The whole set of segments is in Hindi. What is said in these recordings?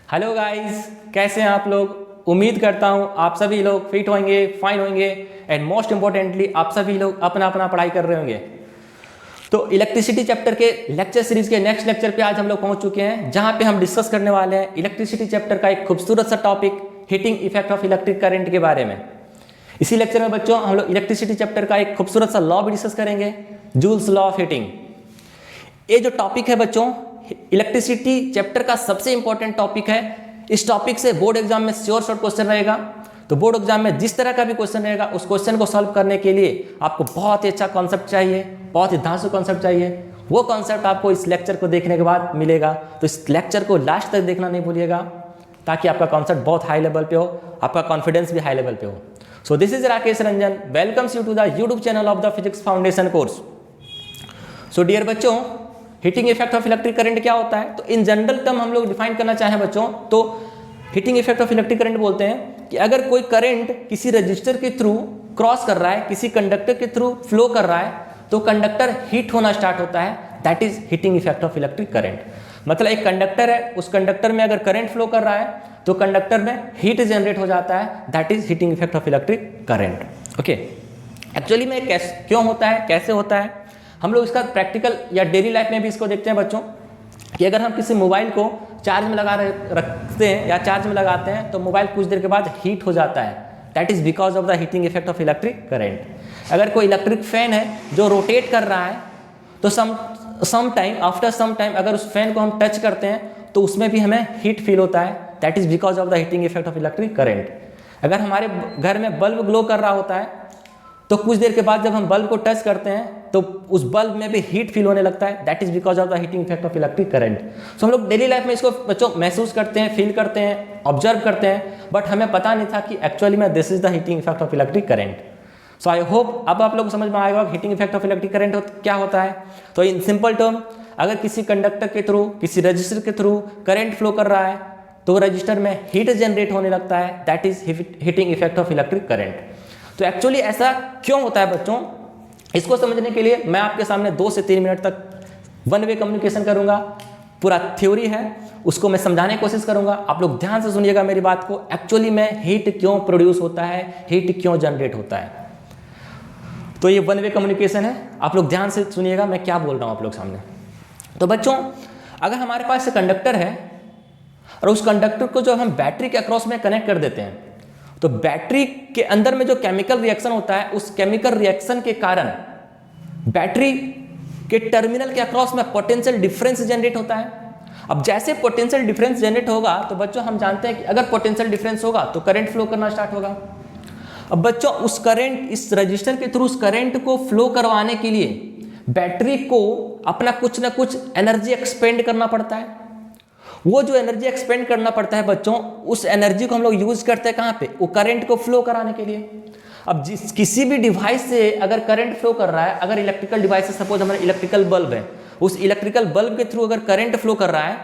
हेलो गाइस, कैसे हैं आप लोग। उम्मीद करता हूं आप सभी लोग फिट होंगे, फाइन होंगे एंड मोस्ट इंपॉर्टेंटली आप सभी लोग अपना अपना पढ़ाई कर रहे होंगे। तो इलेक्ट्रिसिटी चैप्टर के लेक्चर सीरीज के नेक्स्ट लेक्चर पे आज हम लोग पहुंच चुके हैं, जहां पे हम डिस्कस करने वाले हैं इलेक्ट्रिसिटी चैप्टर का एक खूबसूरत सा topic heating effect of electric current के बारे में। इसी लेक्चर में बच्चों हम लोग इलेक्ट्रिसिटी चैप्टर का एक खूबसूरत सा लॉ भी डिस्कस करेंगे, जूल्स लॉ ऑफ हीटिंग। ये जो टॉपिक है बच्चों, इलेक्ट्रिसिटी चैप्टर का सबसे इंपॉर्टेंट टॉपिक है। इस टॉपिक से बोर्ड एग्जाम में श्योर शॉर्ट क्वेश्चन रहेगा। तो बोर्ड एग्जाम में जिस तरह का भी क्वेश्चन रहेगा, उस क्वेश्चन को सॉल्व करने के लिए आपको बहुत ही अच्छा कॉन्सेप्ट चाहिए, बहुत ही धांसू कॉन्सेप्ट चाहिए। वो कॉन्सेप्ट आपको इस लेक्चर को देखने के बाद मिलेगा। तो इस लेक्चर को लास्ट तक देखना नहीं भूलिएगा, ताकि आपका कॉन्सेप्ट बहुत हाई लेवल पे हो, आपका कॉन्फिडेंस भी हाई लेवल पे हो। So this is Rakesh Ranjan, welcomes you to the YouTube channel of the physics foundation course. So dear बच्चों, heating effect of electric current क्या होता है? तो इन जनरल टर्म हम लोग डिफाइन करना चाहें बच्चों, तो heating effect of electric current बोलते हैं कि अगर कोई करंट किसी रजिस्टर के थ्रू क्रॉस कर रहा है, किसी कंडक्टर के थ्रू फ्लो कर रहा है, तो कंडक्टर हीट होना स्टार्ट होता है, that is heating effect of electric current. मतलब एक कंडक्टर है, उस कंडक्टर में अगर करंट फ्लो कर रहा है तो कंडक्टर में हीट जनरेट हो जाता है, that is heating effect of electric current. Okay, actually में क्यों होता है, कैसे होता है, हम लोग इसका प्रैक्टिकल या डेली लाइफ में भी इसको देखते हैं बच्चों, कि अगर हम किसी मोबाइल को चार्ज में लगा रखते हैं या चार्ज में लगाते हैं तो मोबाइल कुछ देर के बाद हीट हो जाता है, that is because of the heating effect of electric current. अगर कोई इलेक्ट्रिक फैन है जो रोटेट कर रहा है, तो आफ्टर सम टाइम अगर उस फैन को हम टच करते हैं तो उसमें भी हमें हीट फील होता है, that is because of the heating effect of electric current. अगर हमारे घर में बल्ब ग्लो कर रहा होता है, तो कुछ देर के बाद जब हम बल्ब को टच करते हैं तो उस बल्ब में भी हीट फील होने लगता है, that is because of the heating effect of electric current. So हम लोग डेली लाइफ में इसको बच्चों महसूस करते हैं, फील करते हैं, ऑब्जर्व करते हैं, बट हमें पता नहीं था कि एक्चुअली में this is the heating effect of electric current. So I hope अब आप लोग समझ में आएगा heating effect of electric current क्या होता है। तो इन सिंपल टर्म, अगर किसी कंडक्टर के थ्रू, किसी रजिस्टर के थ्रू करंट फ्लो कर रहा है तो रजिस्टर में हीट जनरेट होने लगता है, that is heating effect of electric current. तो एक्चुअली ऐसा क्यों होता है बच्चों, इसको समझने के लिए मैं आपके सामने 2 से 3 मिनट तक वन वे कम्युनिकेशन करूंगा। पूरा थ्योरी है, उसको मैं समझाने की कोशिश करूंगा। आप लोग ध्यान से सुनिएगा मेरी बात को, एक्चुअली में हीट क्यों प्रोड्यूस होता है, हीट क्यों जनरेट होता है। तो ये वन वे कम्युनिकेशन है, आप लोग ध्यान से सुनिएगा मैं क्या बोल रहा हूं आप लोग सामने। तो बच्चों, अगर हमारे पास कंडक्टर है और उस कंडक्टर को जो हम बैटरी के अक्रॉस में कनेक्ट कर देते हैं, तो बैटरी के अंदर में जो केमिकल रिएक्शन होता है, उस केमिकल रिएक्शन के कारण बैटरी के टर्मिनल के अक्रॉस में पोटेंशियल डिफरेंस जनरेट होता है। अब जैसे पोटेंशियल डिफरेंस जनरेट होगा, तो बच्चों हम जानते हैं कि अगर पोटेंशियल डिफरेंस होगा तो करंट फ्लो करना स्टार्ट होगा। अब बच्चों उस करंट, इस रजिस्टर के थ्रू उस करंट को फ्लो करवाने के लिए बैटरी को अपना कुछ ना कुछ एनर्जी एक्सपेंड करना पड़ता है। वो जो एनर्जी एक्सपेंड करना पड़ता है बच्चों, उस एनर्जी को हम लोग यूज करते हैं कहाँ पे, वो करंट को फ्लो कराने के लिए। अब किसी भी डिवाइस से अगर करंट फ्लो कर रहा है, अगर इलेक्ट्रिकल डिवाइस से, सपोज हमारा इलेक्ट्रिकल बल्ब है, उस इलेक्ट्रिकल बल्ब के थ्रू अगर करंट फ्लो कर रहा है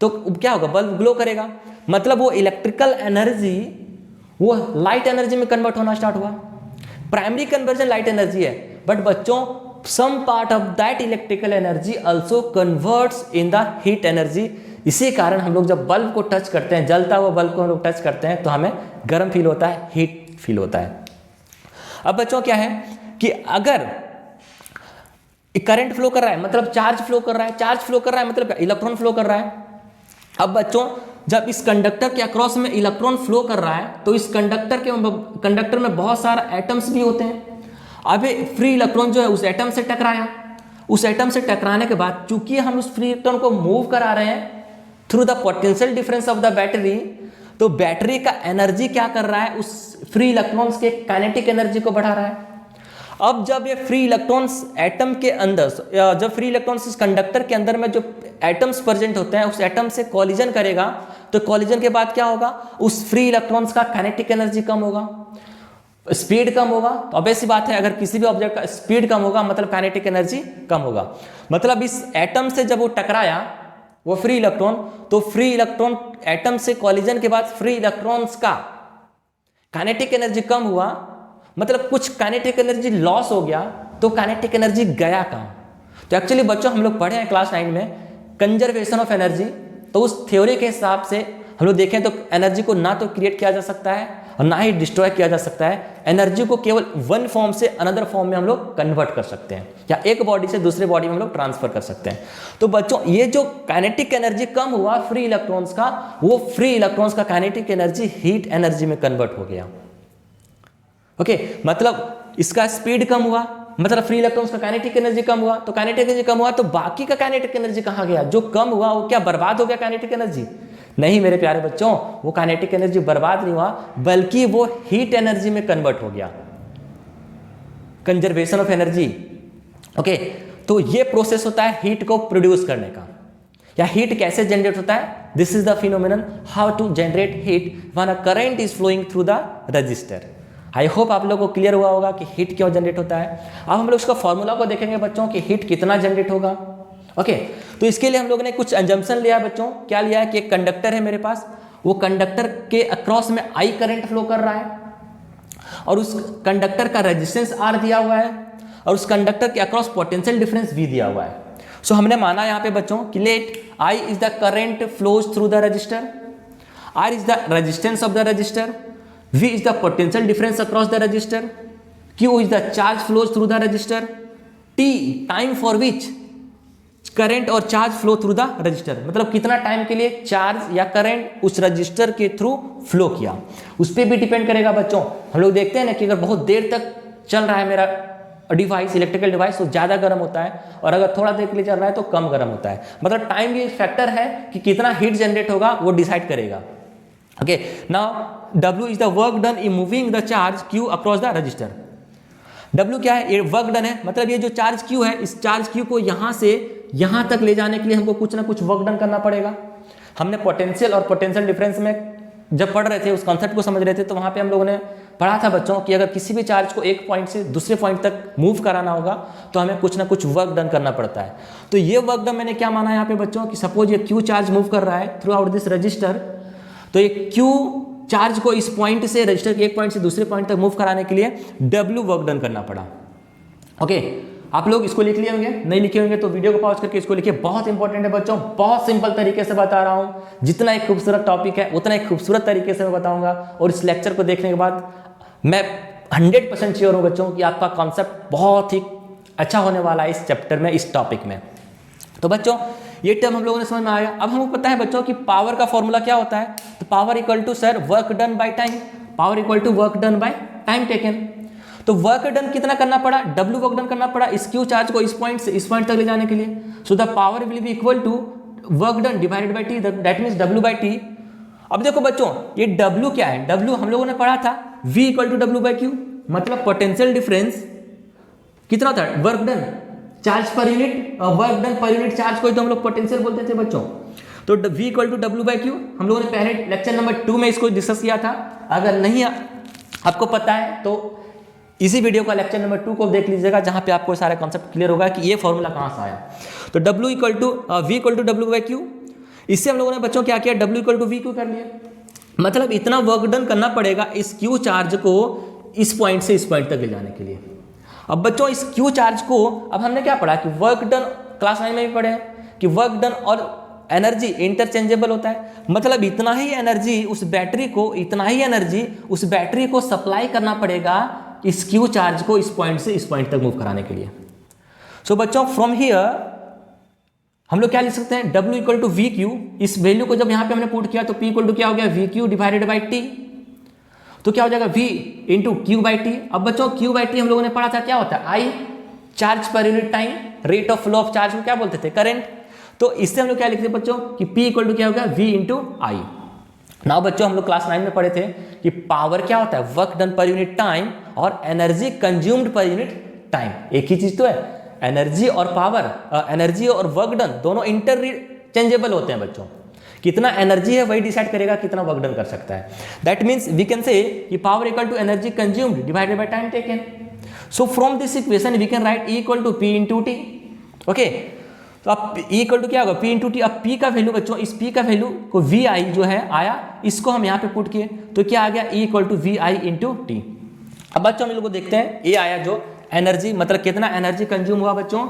तो क्या होगा, बल्ब ग्लो करेगा। मतलब वो इलेक्ट्रिकल एनर्जी वो लाइट एनर्जी में कन्वर्ट होना स्टार्ट हुआ। प्राइमरी कन्वर्जन लाइट एनर्जी है, बट बच्चों some part of that electrical energy also converts in the heat energy. इसी कारण हम लोग जब बल्ब को टच करते हैं, जलता हुआ बल्ब को हम लोग टच करते हैं, तो हमें गर्म फील होता है, हीट फील होता है। अब बच्चों क्या है कि अगर करंट फ्लो कर रहा है मतलब चार्ज फ्लो कर रहा है, चार्ज फ्लो कर रहा है मतलब इलेक्ट्रॉन फ्लो कर रहा है। अब बच्चों जब इस कंडक्टर के अक्रॉस में इलेक्ट्रॉन फ्लो कर रहा है, तो इस कंडक्टर में बहुत सारा एटम्स भी होते हैं। अभी फ्री इलेक्ट्रॉन जो है उस एटम से टकराया, उस एटम से टकराने के बाद चूंकि हम उस फ्री इलेक्ट्रॉन को मूव करा रहे हैं through the potential difference of the battery, तो बैटरी का एनर्जी क्या कर रहा है, उस फ्री इलेक्ट्रॉन्स के काइनेटिक एनर्जी को बढ़ा रहा है। अब जब ये फ्री इलेक्ट्रॉन्स एटम के अंदर, जब फ्री इलेक्ट्रॉन्स इस कंडक्टर के अंदर में जो एटम्स प्रेजेंट होते हैं, उस एटम से कॉलिजन करेगा, तो कॉलिजन के बाद क्या होगा, उस फ्री इलेक्ट्रॉन्स का काइनेटिक एनर्जी कम होगा, स्पीड कम होगा। तो ऑब्वियस सी बात है, अगर किसी भी ऑब्जेक्ट का स्पीड कम होगा मतलब काइनेटिक एनर्जी कम होगा। मतलब इस एटम से जब वो टकराया वो फ्री इलेक्ट्रॉन, तो फ्री इलेक्ट्रॉन एटम से कॉलिजन के बाद फ्री इलेक्ट्रॉन्स का काइनेटिक एनर्जी कम हुआ, मतलब कुछ काइनेटिक एनर्जी लॉस हो गया, तो काइनेटिक एनर्जी गया कहाँ। तो एक्चुअली बच्चों हम लोग पढ़े हैं क्लास 9 में कंजर्वेशन ऑफ एनर्जी, तो उस थ्योरी के हिसाब से हम लोग देखें तो एनर्जी को ना तो क्रिएट किया जा सकता है और ना ही डिस्ट्रॉय किया जा सकता है। एनर्जी को केवल वन फॉर्म से अनदर फॉर्म में हम लोग कन्वर्ट कर सकते हैं या एक बॉडी से दूसरे बॉडी में हम लोग ट्रांसफर कर सकते हैं। तो बच्चों ये जो काइनेटिक एनर्जी कम हुआ फ्री इलेक्ट्रॉन्स का, वो फ्री इलेक्ट्रॉन्स का काइनेटिक एनर्जी हीट एनर्जी में कन्वर्ट हो गया। ओके, मतलब इसका स्पीड कम हुआ, मतलब फ्री इलेक्ट्रॉन्स का काइनेटिक एनर्जी कम हुआ, तो काइनेटिक एनर्जी कम हुआ तो बाकी का काइनेटिक एनर्जी कहाँ गया? जो कम हुआ वो क्या बर्बाद हो गया काइनेटिक एनर्जी? नहीं मेरे प्यारे बच्चों, वो काइनेटिक एनर्जी बर्बाद नहीं हुआ, बल्कि वो हीट एनर्जी में कन्वर्ट हो गया, कंजर्वेशन ऑफ एनर्जी। ओके, तो ये प्रोसेस होता है हीट को प्रोड्यूस करने का, या हीट कैसे जनरेट होता है। This is the phenomenon how to generate heat when a current is flowing through the resistor. I hope आप लोगों को क्लियर हुआ होगा कि हीट क्यों जनरेट होता है। अब हम लोग इसका फॉर्मूला को देखेंगे बच्चों कि हीट कितना जनरेट होगा। ओके, तो इसके लिए हम लोगों ने कुछ एजम्पशन लिया बच्चों। क्या लिया है कि एक कंडक्टर है मेरे पास, वो कंडक्टर के अक्रॉस में आई करंट फ्लो कर रहा है और उस कंडक्टर का रेजिस्टेंस आर दिया हुआ है और उस कंडक्टर के अक्रॉस पोटेंशियल डिफरेंस वी दिया हुआ है। सो हमने माना यहाँ पे बच्चों कि let I is the current flows through the resistor, R is the resistance of the resistor, V is the potential difference across the register, Q is the charge flows through the register, T time for which current और charge flow through the resistor, मतलब कितना टाइम के लिए चार्ज या करंट उस रजिस्टर के थ्रू फ्लो किया, उस पर भी डिपेंड करेगा बच्चों। हम लोग देखते हैं ना कि अगर बहुत देर तक चल रहा है मेरा डिवाइस, इलेक्ट्रिकल डिवाइस, तो ज़्यादा गर्म होता है और अगर थोड़ा देर के लिए चल रहा है तो कम गर्म होता है। मतलब टाइम भी एक फैक्टर है कि कितना हीट जनरेट होगा, वो डिसाइड करेगा। Okay, now W is the work done in moving the charge Q across the register. W क्या है? ये वर्क डन है, मतलब ये जो चार्ज Q है, इस चार्ज Q को यहाँ से यहाँ तक ले जाने के लिए हमको कुछ ना कुछ वर्क डन करना पड़ेगा। हमने पोटेंशियल और पोटेंशियल डिफरेंस में जब पढ़ रहे थे, उस कॉन्सेप्ट को समझ रहे थे, तो वहाँ पे हम लोगों ने पढ़ा था बच्चों कि अगर किसी भी चार्ज को एक पॉइंट से दूसरे पॉइंट तक मूव कराना होगा तो हमें कुछ ना कुछ वर्क डन करना पड़ता है। तो ये वर्क डन मैंने क्या माना यहाँ पे बच्चों कि सपोज ये Q चार्ज मूव कर रहा है थ्रू आउट दिस रजिस्टर, तो ये Q चार्ज को इस पॉइंट से, रजिस्टर के एक पॉइंट से दूसरे पॉइंट तक मूव कराने के लिए W वर्क डन करना पड़ा। ओके, आप लोग इसको लिख लिए होंगे, नहीं लिखे होंगे तो वीडियो को पॉज करके इसको लिखिए। बहुत इंपॉर्टेंट है बच्चों, बहुत सिंपल तरीके से बता रहा हूँ। जितना एक खूबसूरत टॉपिक है उतना एक खूबसूरत तरीके से मैं बताऊंगा, और इस लेक्चर को देखने के बाद मैं 100% श्योर हूँ बच्चों कि आपका कॉन्सेप्ट बहुत ही अच्छा होने वाला है इस चैप्टर में, इस टॉपिक में। तो बच्चों ये टर्म हम लोगों ने समझ में आया। अब हमको पता है बच्चों कि पावर का फॉर्मूला क्या होता है। तो power equal to sir work done by time, power equal to work done by time taken. तो वर्क डन कितना करना पड़ा? W वर्क डन करना पड़ा इस Q चार्ज को इस पॉइंट से इस पॉइंट तक ले जाने के लिए। So the power will be equal to work done divided by T, that means W by T। अब देखो बच्चों ये W क्या है? W हम लोगों ने पढ़ा था V equal to W by Q, मतलब पोटेंशियल डिफरेंस कितना होता है? Work done charge per unit, work done per unit charge को तो हम लोग पोटेंशियल बोलते थे बच्चों। तो V equal to W by Q हम लोगों ने पहले लेक्चर नंबर 2 में इसको डिस्कस किया था। अगर नहीं आपको पता है तो इसी वीडियो का लेक्चर नंबर 2 को देख लीजिएगा, जहां पे आपको सारा कॉन्सेप्ट क्लियर होगा कि ये फॉर्मूला कहां से आया। तो W equal to V equal to W by Q, इससे हम लोगों ने बच्चों क्या किया? W equal to V Q कर लिया, मतलब इतना वर्क डन करना पड़ेगा इस Q चार्ज को इस पॉइंट से इस पॉइंट तक ले जाने के लिए। अब बच्चों इस Q चार्ज को अब हमने क्या पढ़ा कि वर्क डन क्लास 9 में भी पढ़े हैं कि वर्क डन और एनर्जी इंटरचेंजेबल होता है, मतलब इतना ही एनर्जी उस बैटरी को, इतना ही एनर्जी उस बैटरी को सप्लाई करना पड़ेगा इस Q चार्ज को इस पॉइंट से इस पॉइंट तक मूव कराने के लिए। सो बच्चों फ्रॉम हियर हम लोग क्या लिख सकते हैं? W equal to V Q, इस वैल्यू को जब यहाँ पे हमने पुट किया तो P इक्वल टू क्या हो गया? We Q divided by T, तो क्या हो जाएगा? V into Q by T. अब बच्चों Q बाई टी हम लोगों ने पढ़ा था क्या होता है? I charge per unit time, rate of flow of charge को क्या बोलते थे? करंट। तो इससे हम लोग क्या लिखते हैं बच्चों कि P इक्वल टू क्या हो गया? V इंटू आई। नाउ बच्चों हम लोग क्लास 9 में पढ़े थे कि पावर क्या होता है? Work done per unit time और energy consumed per unit time, एक ही चीज तो है। एनर्जी और पावर, एनर्जी और वर्क डन दोनों इंटरचेंजेबल होते हैं बच्चों। कितना एनर्जी है वही डिसाइड करेगा कितना वर्क डन कर सकता है। That means we can say कि power equal to energy consumed divided by time taken. So from this equation we can write E equal to P into T. Okay, तो अब E इक्वल टू क्या होगा? P into T. अब P का वैल्यू बच्चों, इस P का वैल्यू को VI जो है आया, इसको हम यहाँ पे पुट किए तो क्या आ गया? E equal to VI into T. अब बच्चों हम लोग को देखते हैं ये आया जो एनर्जी, मतलब कितना एनर्जी कंज्यूम हुआ बच्चों?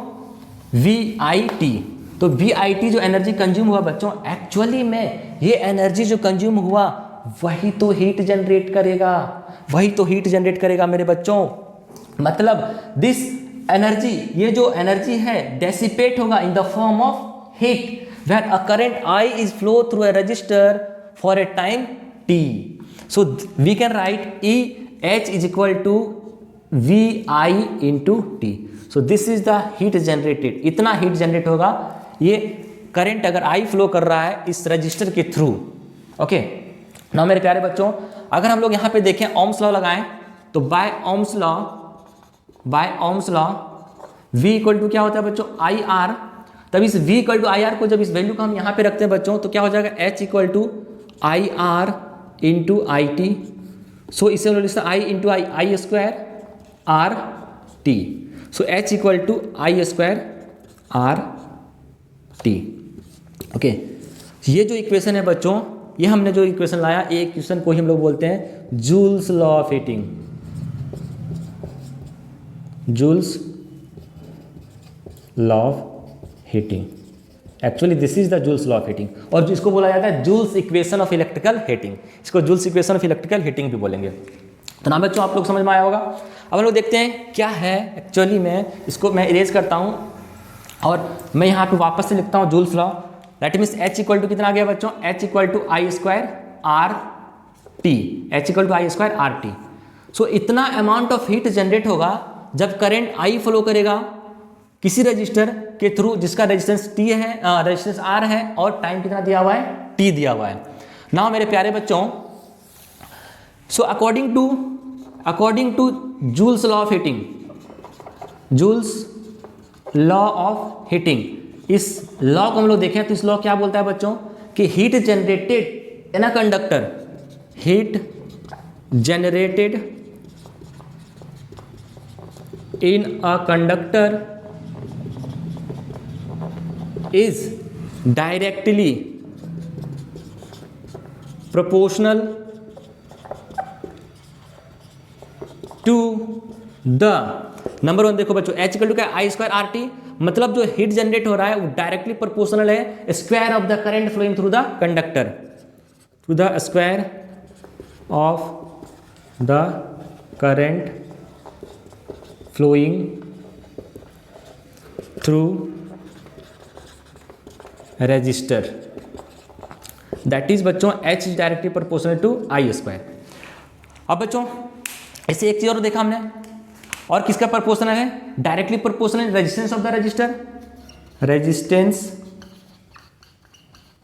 VIT। तो तो VIT जो एनर्जी कंज्यूम हुआ बच्चों, एक्चुअली में ये एनर्जी जो कंज्यूम हुआ वही तो हीट जनरेट करेगा, वही तो हीट जनरेट करेगा मेरे बच्चों। मतलब दिस एनर्जी, ये जो एनर्जी है डेसिपेट होगा in the form of heat when a current I is flow through a resistor for a time t. So we can write EH is equal to VI into T. So this is the heat generated. इतना हीट जनरेट होगा, ये करंट अगर I फ्लो कर रहा है इस रजिस्टर के थ्रू। ओके, ना मेरे प्यारे बच्चों, अगर हम लोग यहाँ पे देखें ओम्स लॉ लगाएं तो by Ohm's law V equal to क्या होता है बच्चों, IR। तब इस V इक्वल टू IR को जब इस वैल्यू को हम यहाँ पे रखते हैं बच्चों तो क्या हो जाएगा, H equal to IR into IT। So इसे हम लोग लिखते हैं I into I square R T. So H equal to I square R T. Okay, ये जो इक्वेशन है बच्चों, ये हमने जो इक्वेशन लाया, ये इक्वेशन को ही हम लोग बोलते हैं Joule's law of heating. Joule's law of heating, actually this is the Joule's law of heating, और इसको बोला जाता है Joule's equation of electrical heating. इसको Joule's equation of electrical heating भी बोलेंगे। तो ना बच्चों आप लोग समझ में आया होगा। अब हम लोग देखते हैं क्या है एक्चुअली में, इसको मैं इरेज करता हूँ और मैं यहाँ पे वापस से लिखता हूँ Joule's law. That means H equal to कितना आ गया बच्चों, H equal to I square R T. H equal to I square R T. So इतना अमाउंट ऑफ हीट जनरेट होगा जब करंट I फ्लो करेगा किसी रजिस्टर के थ्रू जिसका रेजिस्टेंस T है, रेजिस्टेंस R है, और टाइम कितना दिया हुआ है, T दिया हुआ है। नाउ मेरे प्यारे बच्चों, so according to Joule's law of heating, Joule's law of heating, इस लॉ को हम लोग देखें तो इस लॉ क्या बोलता है बच्चों कि heat generated in a conductor, heat generated in a conductor is directly proportional to the number one. देखो बच्चों, H इक्वल टू क्या, आई स्क्वायर आर टी, मतलब जो हीट जनरेट हो रहा है वो डायरेक्टली प्रोपोर्शनल है square of the current flowing through the conductor, through the square of the current flowing through resistor. That is बच्चों H is directly proportional to I square. अब बच्चों ऐसे एक चीज और देखा हमने, और किसका प्रोपोर्शनल है, directly proportional resistance of the resistor, resistance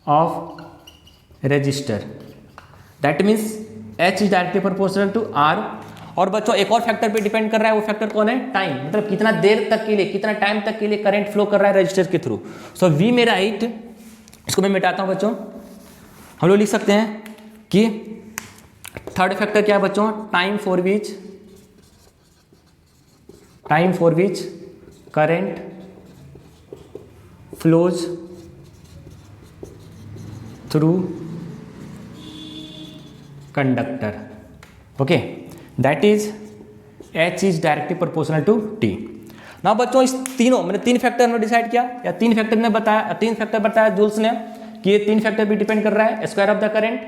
of resistor. That means H is directly proportional to R। और बच्चों एक और फैक्टर पे डिपेंड कर रहा है, वो फैक्टर कौन है, टाइम, मतलब कितना देर तक के लिए, कितना टाइम तक के लिए करंट फ्लो कर रहा है रजिस्टर के थ्रू। सो V मेरा राइट, इसको मैं मिटाता हूं बच्चों। हम लोग लिख सकते हैं कि थर्ड फैक्टर क्या है बच्चों, time for which current flows through conductor. Okay, that is H is directly proportional to T। ना बच्चों इस तीनों, मैंने तीन फैक्टर हमने डिसाइड किया, या तीन फैक्टर बताया जूल्स ने कि ये तीन फैक्टर भी डिपेंड कर रहा है, square of the current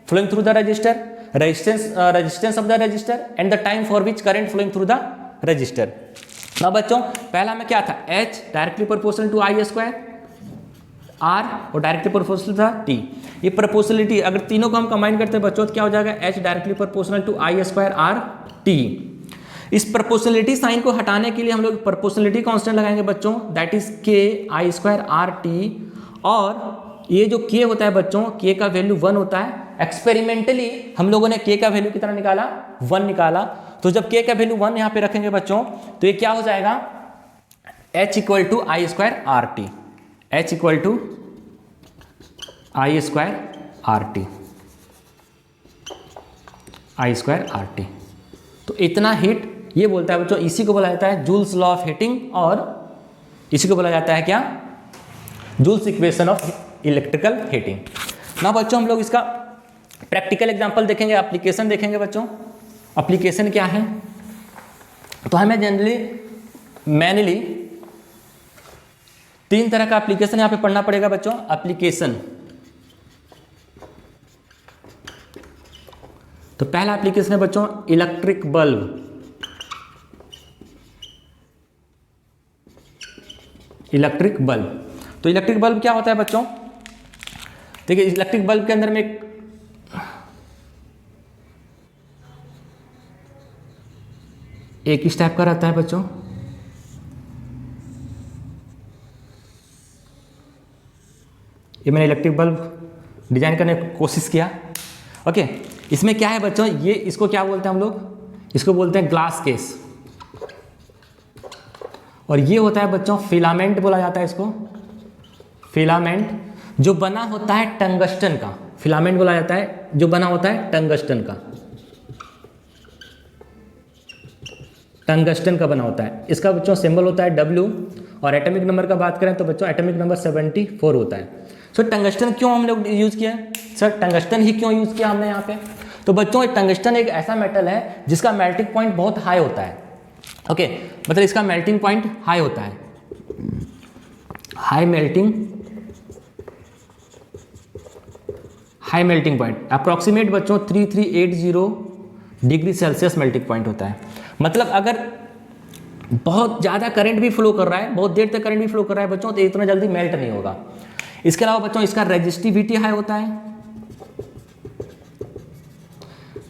flowing through the resistor, resistance of the resistor and the time for which current flowing through the resistor. ना बच्चों पहला में क्या था, H directly proportional to I square R और डायरेक्टली प्रोपोर्शनल था T। ये प्रोपोर्शनलिटी अगर तीनों को हम कंबाइन करते हैं बच्चों तो क्या हो जाएगा, H directly proportional to I square R T। इस प्रोपोर्शनलिटी साइन को हटाने के लिए हम लोग प्रोपोर्शनलिटी कांस्टेंट लगाएंगे बच्चों, that is K I square R T। और ये जो K होता है बच्चों, K का वैल्यू 1 होता है। एक्सपेरिमेंटली हम लोगों ने K का वैल्यू कितना निकाला, 1 निकाला। तो जब K का वैल्यू 1 यहाँ पे रखेंगे बच्चों तो ये क्या हो जाएगा, H equal to I square R T, H equal to I square R T, I square R T. तो इतना हीट ये बोलता है बच्चों, इसी को बोला जाता है जूल्स लॉ ऑफ हीटिंग, और इसी को बोला जाता है क्या, Joule's equation of electrical heating. ना बच्चों हम लोग इसका प्रैक्टिकल एग्जांपल देखेंगे, एप्लीकेशन देखेंगे बच्चों। एप्लीकेशन क्या है, तो हमें जनरली मैनुअली तीन तरह का एप्लीकेशन यहाँ पे पढ़ना पड़ेगा बच्चों। एप्लीकेशन, तो पहला एप्लीकेशन है बच्चों इलेक्ट्रिक बल्ब। इलेक्ट्रिक बल्ब, तो इलेक्ट्रिक बल्ब क्या होता है बच्चों? देखिए इलेक्ट्रिक बल्ब के अंदर में एक इस टाइप का रहता है बच्चों, ये मैंने इलेक्ट्रिक बल्ब डिजाइन करने की कोशिश किया। ओके, इसमें क्या है बच्चों, ये इसको क्या बोलते हैं हम लोग? इसको बोलते हैं ग्लास केस। और ये होता है बच्चों फिलामेंट बोला जाता है इसको, फिलामेंट जो बना होता है टंगस्टन का। फिलामेंट बोला जाता है जो बना होता है टंगस्टन का, टंगस्टन का बना होता है। इसका बच्चों सिंबल होता है W, और एटॉमिक नंबर का बात करें तो बच्चों एटॉमिक नंबर 74 होता है। सो टंगस्टन क्यों हम लोग यूज़ किया? सर टंगस्टन ही क्यों यूज़ किया हमने यहाँ पे? तो बच्चों टंगस्टन एक ऐसा मेटल है जिसका मेल्टिंग पॉइंट बहुत हाई होता है। ओके, मतलब इसका मेल्टिंग पॉइंट हाई होता है, हाई मेल्टिंग पॉइंट अप्रॉक्सीमेट बच्चों 3380 डिग्री सेल्सियस मेल्टिंग पॉइंट होता है। मतलब अगर बहुत ज़्यादा करंट भी फ्लो कर रहा है, बहुत देर तक करंट भी फ्लो कर रहा है बच्चों, तो इतना जल्दी मेल्ट नहीं होगा। इसके अलावा बच्चों इसका रेजिस्टिविटी हाई होता है,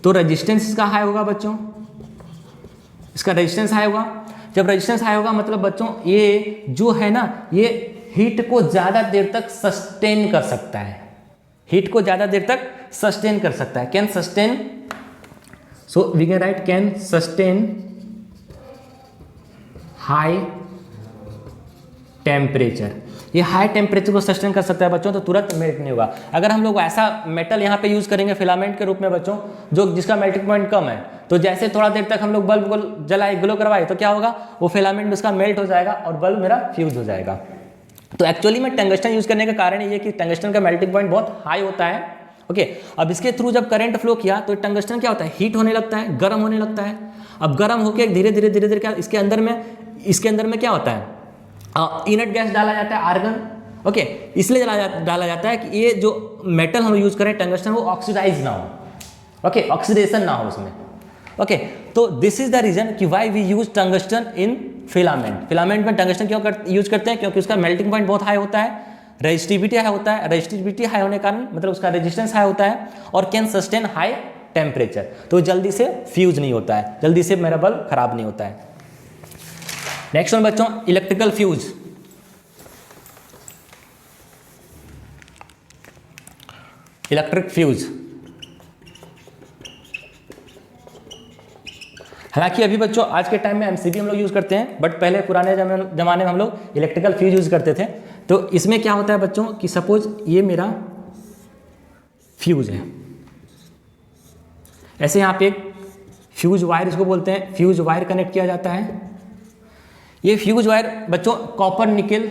तो रेजिस्टेंस इसका हाई होगा बच्चों, इसका रेजिस्टेंस हाई होगा। जब रेजिस्टेंस हाई होगा मतलब बच्चों ये जो है ना, ये हीट को ज़्यादा देर तक सस्टेन कर सकता है, हीट को ज़्यादा देर तक सस्टेन कर सकता है। Can sustain, so we can write can sustain high temperature. ये हाई टेम्परेचर को सस्टेन कर सकता है बच्चों, तो तुरंत मेल्ट नहीं होगा। अगर हम लोग ऐसा मेटल यहाँ पे यूज़ करेंगे फिलामेंट के रूप में बच्चों, जो जिसका मेल्टिंग पॉइंट कम है, तो जैसे थोड़ा देर तक हम लोग बल्ब को जलाए, ग्लो करवाए, तो क्या होगा, वो फिलामेंट उसका मेल्ट हो जाएगा और बल्ब मेरा फ्यूज हो जाएगा। तो एक्चुअली में टंगस्टन यूज़ करने का कारण ये कि टंगस्टन का मेल्टिंग पॉइंट बहुत हाई होता है। ओके, अब इसके थ्रू जब करंट फ्लो किया तो टंगस्टन क्या होता है, हीट होने लगता है, गर्म होने लगता है। अब गर्म होकर धीरे धीरे क्या इसके अंदर में क्या होता है, इनर्ट गैस डाला जाता है, आर्गन। ओके, इसलिए डाला जाता है कि ये जो मेटल हम यूज़ करें टंगस्टन, वो ऑक्सीडाइज ना हो। ओके, ऑक्सीडेशन ना हो उसमें। ओके, तो दिस इज द रीजन कि why we use tungsten in filament. Filament में टंगस्टन क्यों यूज करते हैं? क्योंकि उसका मेल्टिंग पॉइंट बहुत हाई होता है, रेजिस्टिविटी हाई होता है, रेजिस्टिविटी हाई होने के कारण मतलब उसका रेजिस्टेंस हाई होता है, और कैन सस्टेन हाई टेम्परेचर, तो जल्दी से फ्यूज नहीं होता है, जल्दी से मेरा बल्ब खराब नहीं होता है। नेक्स्ट वन बच्चों इलेक्ट्रिकल फ्यूज। इलेक्ट्रिक फ्यूज, हालांकि अभी बच्चों आज के टाइम में एमसीबी हम लोग यूज़ करते हैं, बट पहले पुराने ज़माने में हम लोग इलेक्ट्रिकल फ्यूज यूज़ करते थे। तो इसमें क्या होता है बच्चों कि सपोज ये मेरा फ्यूज है, ऐसे यहाँ पे एक फ्यूज वायर इसको बोलते हैं, फ्यूज वायर कनेक्ट किया जाता है। ये फ्यूज वायर बच्चों कॉपर निकेल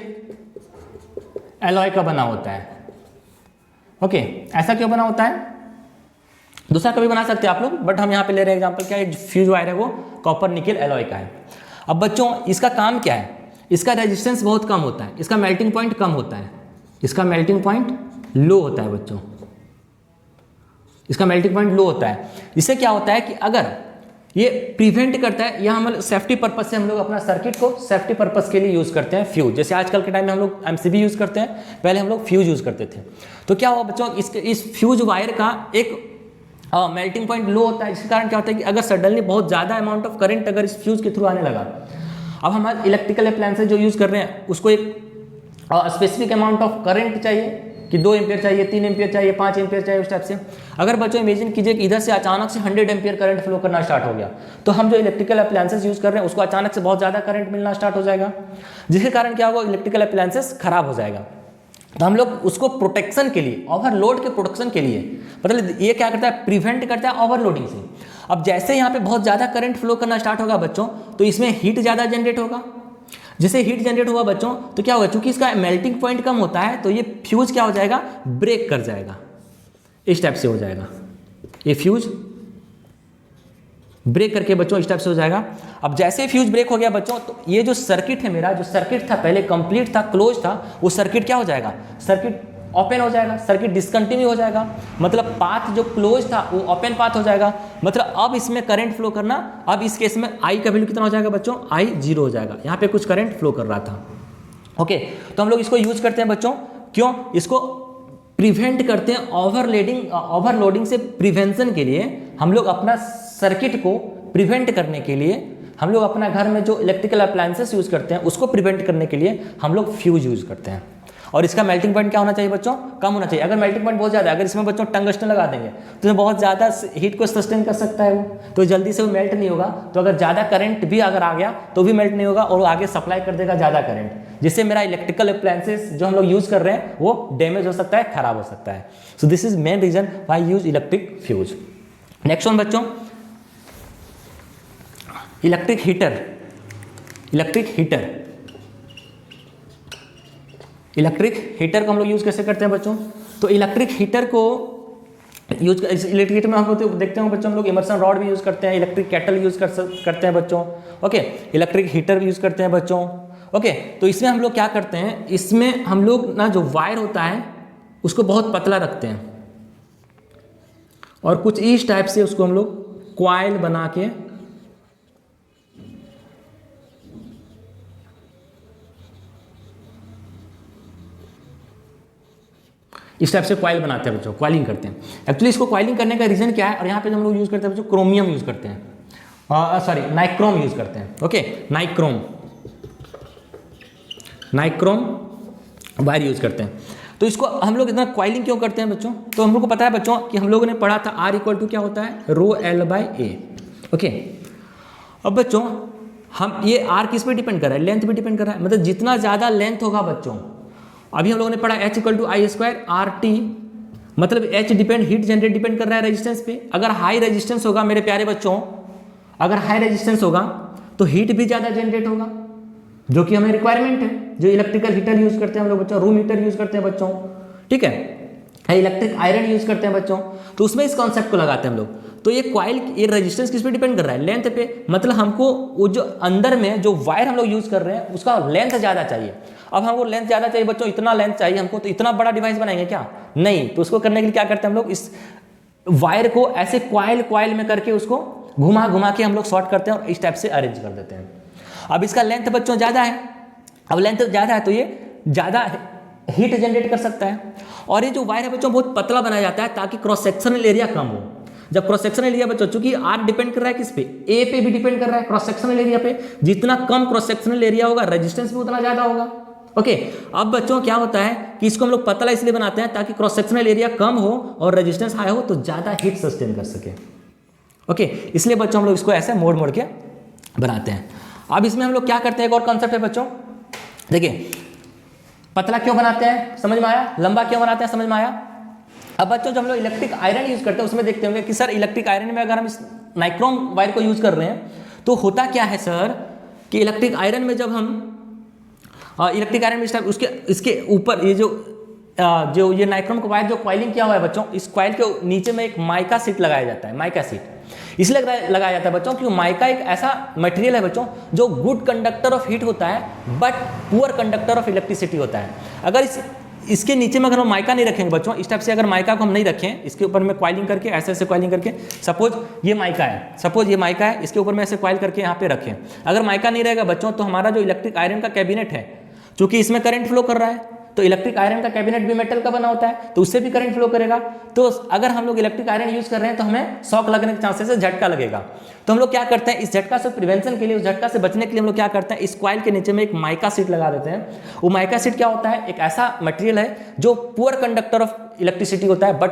एलॉय का बना होता है। ओके, ऐसा क्यों बना होता है? दूसरा कभी बना सकते हैं आप लोग, बट हम यहाँ पे ले रहे हैं एग्जांपल, क्या है फ्यूज वायर है वो कॉपर निकेल एलॉय का है। अब बच्चों इसका काम क्या है, इसका रेजिस्टेंस बहुत कम होता है, इसका मेल्टिंग पॉइंट कम होता है, इसका मेल्टिंग पॉइंट लो होता है बच्चों, इसका मेल्टिंग पॉइंट लो होता है। इससे क्या होता है कि अगर ये प्रिवेंट करता है, या हम सेफ्टी पर्पज से हम लोग अपना सर्किट को सेफ्टी पर्पज के लिए यूज़ करते हैं फ्यूज। जैसे आजकल के टाइम में हम लोग एमसीबी यूज़ करते हैं, पहले हम लोग फ्यूज यूज़ करते थे। तो क्या हुआ बच्चों, इस फ्यूज वायर का एक मेल्टिंग पॉइंट लो होता है, जिसके कारण क्या होता है कि अगर सडनली बहुत ज़्यादा अमाउंट ऑफ करंट अगर इस फ्यूज के थ्रू आने लगा, अब हमारे इलेक्ट्रिकल अप्लायंसेज जो यूज़ कर रहे हैं उसको एक स्पेसिफिक अमाउंट ऑफ करंट चाहिए कि 2 एम्पियर चाहिए, 3 एम्पियर चाहिए, 5 एम्पियर चाहिए, उस टाइप से। अगर बच्चों इमेजिन कीजिए कि इधर से अचानक से 100 एम्पियर करंट फ्लो करना स्टार्ट हो गया, तो हम जो इलेक्ट्रिकल अप्लायंसेज यूज़ कर रहे हैं उसको अचानक से बहुत ज़्यादा करंट मिलना स्टार्ट हो जाएगा, जिसके कारण क्या होगा, इलेक्ट्रिकल अप्लायंसेज खराब हो जाएगा। तो हम लोग उसको प्रोटेक्शन के लिए, ओवरलोड के प्रोटेक्शन के लिए, मतलब ये क्या करता है, प्रिवेंट करता है ओवरलोडिंग से। अब जैसे यहाँ पे बहुत ज़्यादा करंट फ्लो करना स्टार्ट होगा बच्चों, तो इसमें हीट ज़्यादा जनरेट होगा। जैसे हीट जनरेट हुआ बच्चों, तो क्या होगा, चूंकि इसका मेल्टिंग पॉइंट कम होता है, तो ये फ्यूज क्या हो जाएगा, ब्रेक कर जाएगा, इस टाइप से हो जाएगा, ये फ्यूज ब्रेक करके बच्चों इस टाइप से हो जाएगा। अब जैसे ही फ्यूज ब्रेक हो गया बच्चों, तो ये जो सर्किट है मेरा, जो सर्किट था पहले कंप्लीट था, क्लोज था, वो सर्किट क्या हो जाएगा, सर्किट ओपन हो जाएगा, सर्किट डिसकंटिन्यू हो जाएगा, मतलब पाथ जो क्लोज था वो ओपन पाथ हो जाएगा। मतलब अब इसमें करंट फ्लो करना, अब इस केस में आई का वैल्यू कितना हो जाएगा बच्चों, आई 0 हो जाएगा, यहाँ पे कुछ करंट फ्लो कर रहा था। ओके, तो हम लोग इसको यूज करते हैं बच्चों, क्यों, इसको प्रिवेंट करते हैं ओवरलोडिंग से प्रिवेंशन के लिए। हम लोग अपना सर्किट को प्रिवेंट करने के लिए, हम लोग अपना घर में जो इलेक्ट्रिकल अप्लायंसेस यूज करते हैं उसको प्रिवेंट करने के लिए हम लोग फ्यूज यूज करते हैं। और इसका मेल्टिंग पॉइंट क्या होना चाहिए बच्चों, कम होना चाहिए। अगर मेल्टिंग पॉइंट बहुत ज़्यादा है, अगर इसमें बच्चों टंगस्टन लगा देंगे तो बहुत ज़्यादा हीट को सस्टेन कर सकता है वो, तो जल्दी से वो मेल्ट नहीं होगा। तो अगर ज़्यादा करंट भी अगर आ गया तो भी मेल्ट नहीं होगा और वो आगे सप्लाई कर देगा ज़्यादा करंट, जिससे मेरा इलेक्ट्रिकल अप्लायंसेस जो हम लोग यूज़ कर रहे हैं वो डैमेज हो सकता है, खराब हो सकता है। So this is main reason why use electric fuse. Next one बच्चों, इलेक्ट्रिक हीटर। इलेक्ट्रिक हीटर को हम लोग यूज़ कैसे करते हैं बच्चों, तो इलेक्ट्रिक हीटर को यूज, इलेक्ट्रिक हीटर में हम लोग देखते हैं बच्चों, हम लोग इमर्सन रॉड भी यूज़ करते हैं, इलेक्ट्रिक केटल यूज़ करते हैं बच्चों। ओके, इलेक्ट्रिक हीटर भी यूज़ करते हैं बच्चों। ओके, तो इसमें हम लोग क्या करते हैं, इसमें हम लोग ना जो वायर होता है उसको बहुत पतला रखते हैं और कुछ इस टाइप से उसको हम लोग क्वाइल बना के इस टाइप से कॉइल बनाते हैं बच्चों, कॉइलिंग करते हैं। एक्चुअली इसको कॉइलिंग करने का रीजन क्या है, और यहाँ पे जो हम लोग यूज़ करते हैं बच्चों, क्रोमियम यूज़ करते हैं, सॉरी नाइक्रोम यूज़ करते हैं। ओके, नाइक्रोम वायर यूज़ करते हैं। तो इसको हम लोग इतना कॉइलिंग क्यों करते हैं बच्चों, तो हम लोग को पता है बच्चों कि हम लोगों ने पढ़ा था R = क्या होता है, ρl/a। ओके, अब बच्चों हम ये R किस पे डिपेंड कर रहा है, लेंथ पे डिपेंड कर रहा है। मतलब जितना ज़्यादा लेंथ होगा बच्चों, अभी हम लोगों ने पढ़ा H = I² RT, मतलब H हीट जनरेट डिपेंड कर रहा है रेजिस्टेंस पे। अगर हाई रेजिस्टेंस होगा मेरे प्यारे बच्चों, अगर हाई रेजिस्टेंस होगा तो हीट भी ज़्यादा जनरेट होगा, जो कि हमें रिक्वायरमेंट है। जो इलेक्ट्रिकल हीटर यूज़ करते हैं हम लोग बच्चों, रूम हीटर यूज़ करते हैं बच्चों, ठीक है, इलेक्ट्रिक आयरन यूज़ करते हैं बच्चों, तो उसमें इस कॉन्सेप्ट को लगाते हैं हम लोग। तो ये कॉइल, ये रेजिस्टेंस किस पे डिपेंड कर रहा है, लेंथ पे। मतलब हमको वो जो अंदर में जो वायर हम लोग यूज़ कर रहे हैं उसका लेंथ ज़्यादा चाहिए। अब हमको लेंथ ज़्यादा चाहिए बच्चों, इतना लेंथ चाहिए हमको, तो इतना बड़ा डिवाइस बनाएंगे क्या, नहीं। तो उसको करने के लिए क्या करते हैं हम लोग, इस वायर को ऐसे क्वाइल में करके उसको घुमा के हम लोग शॉर्ट करते हैं और इस टाइप से अरेंज कर देते हैं। अब इसका लेंथ बच्चों ज़्यादा है, अब लेंथ ज़्यादा है तो ये ज़्यादा हीट जनरेट कर सकता है। और ये जो वायर है बच्चों बहुत पतला बनाया जाता है ताकि क्रॉस सेक्शनल एरिया कम हो। जब क्रॉस सेक्शनल एरिया बच्चों, चूंकि R डिपेंड कर रहा है किस पे, A पे भी डिपेंड कर रहा है, क्रॉस सेक्शनल एरिया पे। जितना कम क्रॉस सेक्शनल एरिया होगा रेजिस्टेंस भी उतना ज़्यादा होगा। ओके, अब बच्चों क्या होता है कि इसको हम लोग पतला इसलिए बनाते हैं ताकि क्रॉस सेक्शनल एरिया कम हो और रेजिस्टेंस हाई हो तो ज़्यादा हीट सस्टेन कर सके। ओके, इसलिए बच्चों हम लोग इसको ऐसे मोड़ के बनाते हैं। अब इसमें हम लोग क्या करते हैं, एक और कॉन्सेप्ट है बच्चों, देखिए पतला क्यों बनाते हैं समझ में आया, लंबा क्यों बनाते हैं समझ में आया। अब बच्चों जब हम लोग इलेक्ट्रिक आयरन यूज़ करते हैं उसमें देखते होंगे कि सर इलेक्ट्रिक आयरन में अगर हम इस नाइक्रोम वायर को यूज़ कर रहे हैं तो होता क्या है सर कि इलेक्ट्रिक आयरन में जब हम इलेक्ट्रिक आयरन में उसके इसके ऊपर ये जो ये नाइक्रोम का वायर जो कॉइलिंग किया हुआ है बच्चों, इस कॉइल के नीचे में एक माइका सीट लगाया जाता है। माइका सीट इसलिए लगाया जाता है बच्चों क्योंकि माइका एक ऐसा मटेरियल है बच्चों जो गुड कंडक्टर ऑफ हीट होता है but poor conductor of electricity होता है। अगर इसके नीचे में अगर हम माइका नहीं रखेंगे बच्चों, इस टाइप से अगर माइका को हम नहीं रखें, इसके ऊपर में कॉइलिंग करके ऐसे कॉइलिंग करके, सपोज ये माइका है, इसके ऊपर में ऐसे कॉइल करके यहाँ पे रखें। अगर माइका नहीं रहेगा बच्चों तो हमारा जो इलेक्ट्रिक आयरन का कैबिनेट है, चूंकि इसमें करंट फ्लो कर रहा है तो इलेक्ट्रिक आयरन का कैबिनेट भी मेटल का बना होता है तो उससे भी करंट फ्लो करेगा। तो अगर हम लोग इलेक्ट्रिक आयरन यूज कर रहे हैं तो हमें शॉक लगने के चांसेस है, झटका लगेगा। तो हम लोग क्या करते हैं, इस झटका से प्रिवेंशन के लिए, उस झटका से बचने के लिए हम लोग क्या करते हैं, इस कॉइल के नीचे में एक माइका सीट लगा देते हैं। वो माइका सीट क्या होता है, एक ऐसा मटेरियल है जो पुअर कंडक्टर ऑफ इलेक्ट्रिसिटी होता है but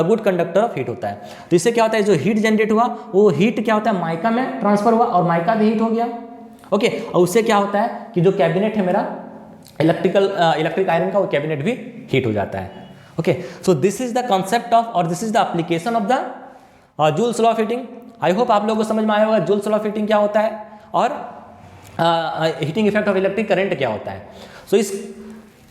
good conductor of heat होता है। तो इससे क्या होता है, जो हीट जनरेट हुआ वो हीट क्या होता है, माइका में ट्रांसफर हुआ और माइका भी हीट हो गया। ओके, और उससे क्या होता है कि जो कैबिनेट है मेरा इलेक्ट्रिक आयरन का, वो कैबिनेट भी हीट हो जाता है। Okay, so this is the concept of और this is the application of the Joule's law of heating. I hope आप लोगों को समझ में आया होगा जूल्स लॉ ऑफ हीटिंग क्या होता है और heating effect of electric current क्या होता है। सो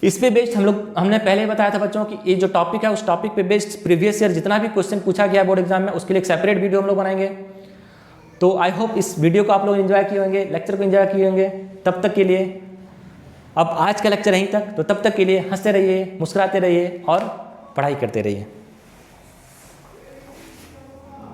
इस पे बेस्ड हमने पहले बताया था बच्चों कि ये जो टॉपिक है उस टॉपिक पे बेस्ड प्रीवियस ईयर जितना भी क्वेश्चन पूछा गया बोर्ड एग्जाम में उसके लिए एक सेपरेट वीडियो हम लोग बनाएंगे। तो आई होप इस वीडियो को आप लोग एंजॉय किए होंगे, लेक्चर को एंजॉय किए होंगे। तब तक के लिए अब आज का लेक्चर यहीं तक, तो तब तक के लिए हंसते रहिए, मुस्कुराते रहिए और पढ़ाई करते रहिए।